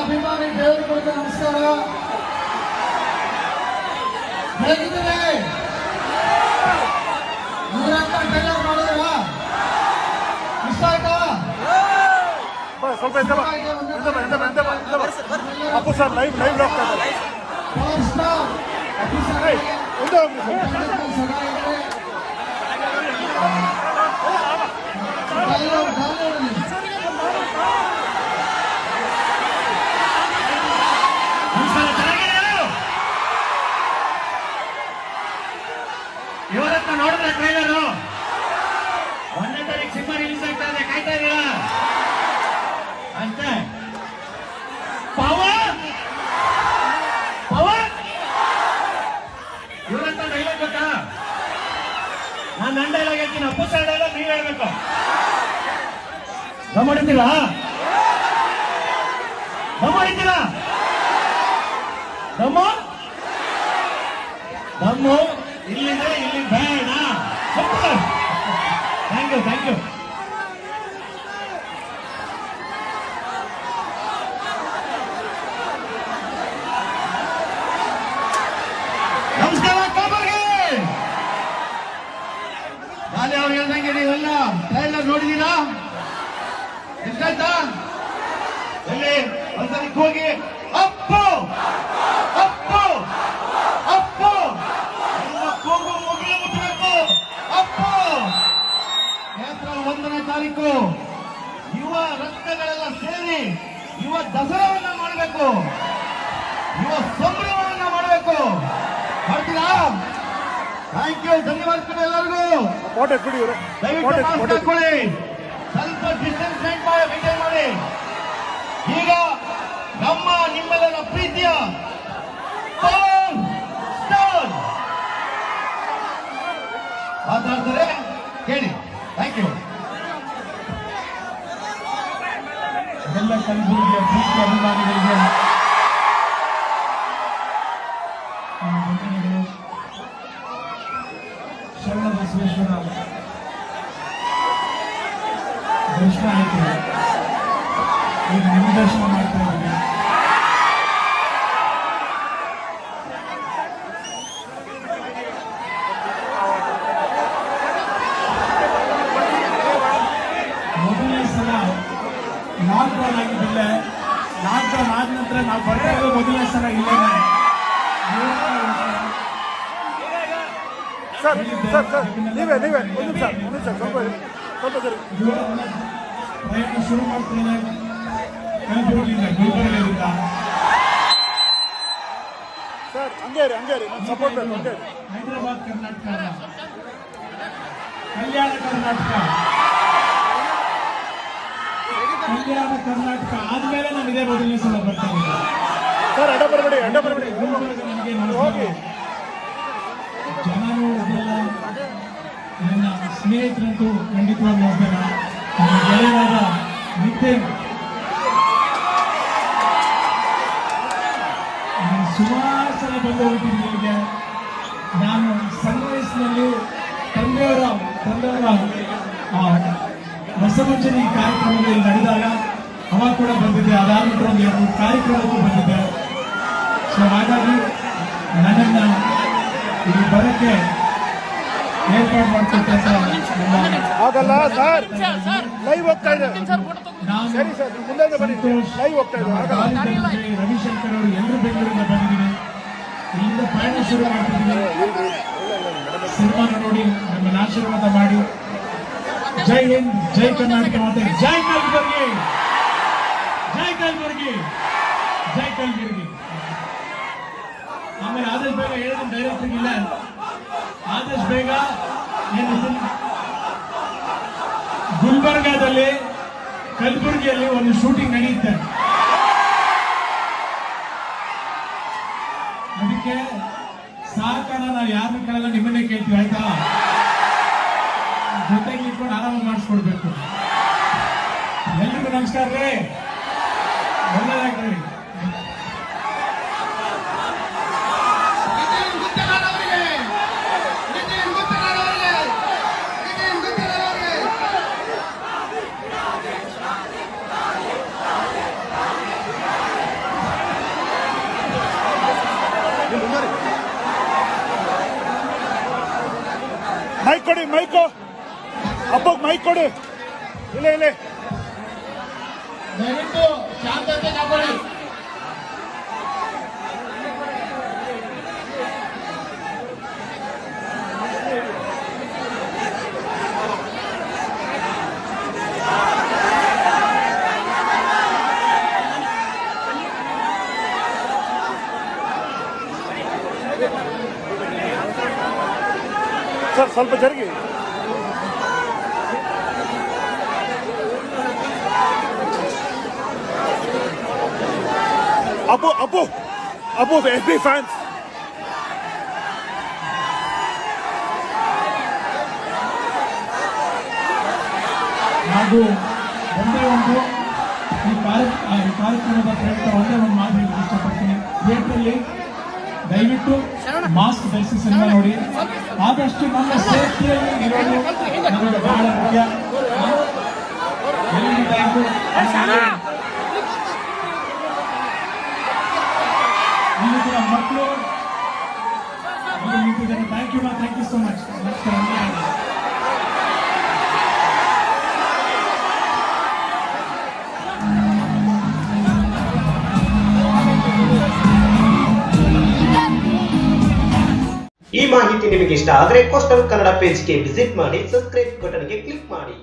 ಅಭಿಮಾನಿ ದೇವರುಗಳಿಗೆ ನಮಸ್ಕಾರ. ಹೇಗಿದ್ದೀರಿ? ಇವರಂತ ಟ್ರೈಲರ್ ಮಾಡಿದ್ರ ಇಷ್ಟ ಆಯ್ತಾ? ಸ್ವಲ್ಪ ಅಪ್ಪು ಸರ್ ಲೈವ್ ಹೋಗ್ತಾ ಇದ್ದಾರೆ. ಇವರತ್ತ ನೋಡಿದ್ರೆ ಟ್ರೈಲರು 1ನೇ ತಾರೀಕು ಸಿನಿಮಾ ರಿಲೀಸ್ ಆಗ್ತಾ ಇದೆ, ಕಾಯ್ತಾ ಇದೀರಾ? ಅಷ್ಟೇ. ಪವರ್ ಇವರಂತ ಡೈಲಾಗ್ ಗೊತ್ತಾ? ನಾನು ನನ್ನ ಡೈಲಾಗ್ ಹೇಳ್ತೀನಿ, ಅಪ್ಪು ಸರ್ ಡೈಲಾಗ್ ನೀವು ಹೇಳ್ಬೇಕು. ಗಮನಿಸ್ತೀರಾ? ದಮ್ಮು ಇಲ್ಲಿಂದ ಇಲ್ಲಿ ಬೇಡ. Thank you. ನಮಸ್ಕಾರ ಕಾಬರ್ಗೆ. ಗಾಲಿ ಅವ್ರು ಹೇಳ್ದಂಗೆ ನೀವೆಲ್ಲ ಟ್ರೈಲರ್ ನೋಡಿದೀರಾ? ಎಷ್ಟಾಯ್ತಾ? ಎಲ್ಲಿ ಒಂದ್ಸರಿ ಹೋಗಿ ಅಪ್ಪು ಕೂಗು ಮುಗಿಲು ಮುಟ್ಟಬೇಕು. ಅಪ್ಪು ಏಪ್ರಿಲ್ 1ನೇ ತಾರೀಕು ಯುವ ರತ್ನಗಳೆಲ್ಲ ಸೇರಿ ಯುವ ದಸರಾವನ್ನ ಮಾಡಬೇಕು, ಯುವ ಸಂಭ್ರಮವನ್ನ ಮಾಡಬೇಕು. ಮಾಡ್ತೀರಾ? ಥ್ಯಾಂಕ್ ಯು, ಧನ್ಯವಾದಗಳು ಎಲ್ಲರಿಗೂ. ದಯವಿಟ್ಟು ಮಾಸ್ಕ್ ಹಾಕೊಳ್ಳಿ, ಸ್ವಲ್ಪ ಡಿಸ್ಟೆನ್ಸ್ ಮೇಂಟೈನ್ ಮಾಡಿ. ಈಗ ನಮ್ಮ ನಿಮ್ಮೆಲ್ಲರ ಪ್ರೀತಿಯ ಪವರ್ ಸ್ಟಾರ್ ಮಾತಾಡ್ತಾರೆ, ಕೇಳಿ. Thank you. ಎಲ್ಲ ಕಲಬುರಗಿಯ ಪ್ರೀತಿ ಅಭಿಮಾನಿಗಳಿಗೆ ವಂದನೆಗಳು. ಶರಣ ಬಸವೇಶ್ವರ ದರ್ಶನ ಆಯಿತು, ಈಗ ನಿಮ್ಮ ದರ್ಶನ ಮಾಡ್ತಾ ಇದ್ದೀವಿ. ಮೊದಲನೇ ಸಲ ಲಾಕ್ಡೌನ್ ಆಗಿದ್ದಿಲ್ಲ, ಲಾಕ್ಡೌನ್ ಆದ ನಂತರ ನಾವು ಬರ್ತಾ ಇರೋದು ಮೊದಲನೇ ಸಲ ಇಲ್ಲೇನೆ. ಪ್ರಯಾಣ ಶುರು ಮಾಡ್ತೇನೆ ಕಲಬುರಗಿಯಿಂದ, ಗುಲ್ಬರ್ಗದಿಂದ. ಹೈದರಾಬಾದ್ ಕರ್ನಾಟಕ, ಕಲ್ಯಾಣ ಕರ್ನಾಟಕ ಆದ್ಮೇಲೆ ನಾವು ಇದೇ ಮೊದಲನೇ ಸಲ ಬರ್ತಾ ಇದ್ದೀವಿ. ನನಗೆ ಜನ ನೋಡಿದ್ರಲ್ಲ, ನನ್ನ ಸ್ನೇಹಿತರಂತೂ ಖಂಡಿತವಾಗಿ ನೋಡ್ಬೇಡ. ನನ್ನ ಗೆಳೆಯರಾದ ನಿತಿನ್, ಸುಮಾರು ಸಲ ಬಂದು ಹೋಗ್ತೀನಿ ಇಲ್ಲಿಗೆ. ನಾನು ಸಣ್ಣ ವಯಸ್ಸಿನಲ್ಲಿ ತಂದೆಯವರ ರಸಮಂಜರಿ ಕಾರ್ಯಕ್ರಮದಲ್ಲಿ ನಡೆದಾಗ ಅವಾಗ ಕೂಡ ಬಂದಿದ್ದೆ. ಅದಾದ್ಬಿಟ್ಟು ಒಂದು 2 ಕಾರ್ಯಕ್ರಮಕ್ಕೂ ಬಂದಿದ್ದೆ. ಸೊ ಹಾಗಾಗಿ ನನ್ನನ್ನು ಇಲ್ಲಿ ಬರೋಕ್ಕೆ ಏರ್ಪಾಡು ಮಾಡಿಕೊಟ್ಟೆ ಆಗಲ್ಲ ಸರ್, ಲೈವ್ ಹೋಗ್ತಾ ಇದೆ. ರವಿಶಂಕರ್ ಅವರು ಎಲ್ಲರೂ ಬೆಂಗಳೂರಿಂದ ಬಂದಿದ್ದೀವಿ. ಇಲ್ಲಿಂದ ಪ್ರಯಾಣ ಶುರು ಮಾಡ್ತಿದ್ದೀವಿ. ಸಿನಿಮಾನ ನೋಡಿ ನಮ್ಮನ್ನು ಆಶೀರ್ವಾದ ಮಾಡಿ. ಜೈ ಹಿಂದ್, ಜೈ ಕರ್ನಾಟಕ ಮಾತೆ, ಜೈ ಕಲಬುರಗಿ, ಜೈ ಕಲಬುರಗಿ, ಜೈ ಕಲಬುರಗಿ. ಆಮೇಲೆ ಆದಷ್ಟು ಬೇಗ ಹೇಳಿದ ಡೈರೆಕ್ಟರ್ ಇಲ್ಲ, ಆದಷ್ಟು ಬೇಗ ಗುಲ್ಬರ್ಗಾದಲ್ಲಿ ಕಲಬುರಗಿಯಲ್ಲಿ ಒಂದು ಶೂಟಿಂಗ್ ನಡೆಯುತ್ತೆ. ಅದಕ್ಕೆ ಸಹಕಾರ ನಾವು ಯಾರನ್ನ ಕೇಳಲ್ಲ, ನಿಮ್ಮನ್ನೇ ಕೇಳ್ತೀವಿ, ಆಯ್ತಾ? ಜೊತೆಗೆ ಇಟ್ಕೊಂಡು ಆರಾಮ ಮಾಡಿಸ್ಕೊಡ್ಬೇಕು. ಎಲ್ರಿಗೂ ನಮಸ್ಕಾರ ರೀ, ಒಳ್ಳೆದಾಗ್ರಿ. ಮೈಕ್ ಕೊಡಿ, ಮೈಕು ಅಪ್ಪಗೆ ಮೈಕ್ ಕೊಡಿ. ಇಲ್ಲ ದಯವಿಟ್ಟು ಶಾಂತತೆ ಕಾಪಾಡಿ. ಸರ್ ಸ್ವಲ್ಪ ಜರುಗಿ. Appu FB fans. ಹಾಗೂ ಒಂದೇ ಒಂದು ಈ ಕಾರ್ಯಕ್ರಮದ ಪ್ರಯುಕ್ತ ಒಂದೇ ಒಂದು ಮಾತು ಹೇಳಕ್ಕೆ ಇಷ್ಟಪಡ್ತೀನಿ. ಥಿಯೇಟರ್ಲಿ ದಯವಿಟ್ಟು ಮಾಸ್ಕ್ ಧರಿಸಿ ಸಿನಿಮಾ ನೋಡಿ. ಆದಷ್ಟು ನಮ್ಮ ಸೇಫ್ಟಿಯಲ್ಲಿ ಇರೋದು ನಮಗೆ ಬಹಳ ಮುಖ್ಯ. ಎಲ್ರಿಗೂ ಥ್ಯಾಂಕ್ ಯು. ಇಲ್ಲಿ ಕೂಡ ಮಕ್ಕಳು ನಿಂತಿದ್ದಾರೆ. Thank you so much. ನಮಸ್ಕಾರ. ಈ ಮಾಹಿತಿ ನಿಮಗೆ ಇಷ್ಟ ಆದರೆ ಕೋಸ್ಟಲ್ ಕನ್ನಡ ಪೇಜ್ಗೆ ವಿಸಿಟ್ ಮಾಡಿ, ಸಬ್ಸ್ಕ್ರೈಬ್ ಬಟನ್ಗೆ ಕ್ಲಿಕ್ ಮಾಡಿ.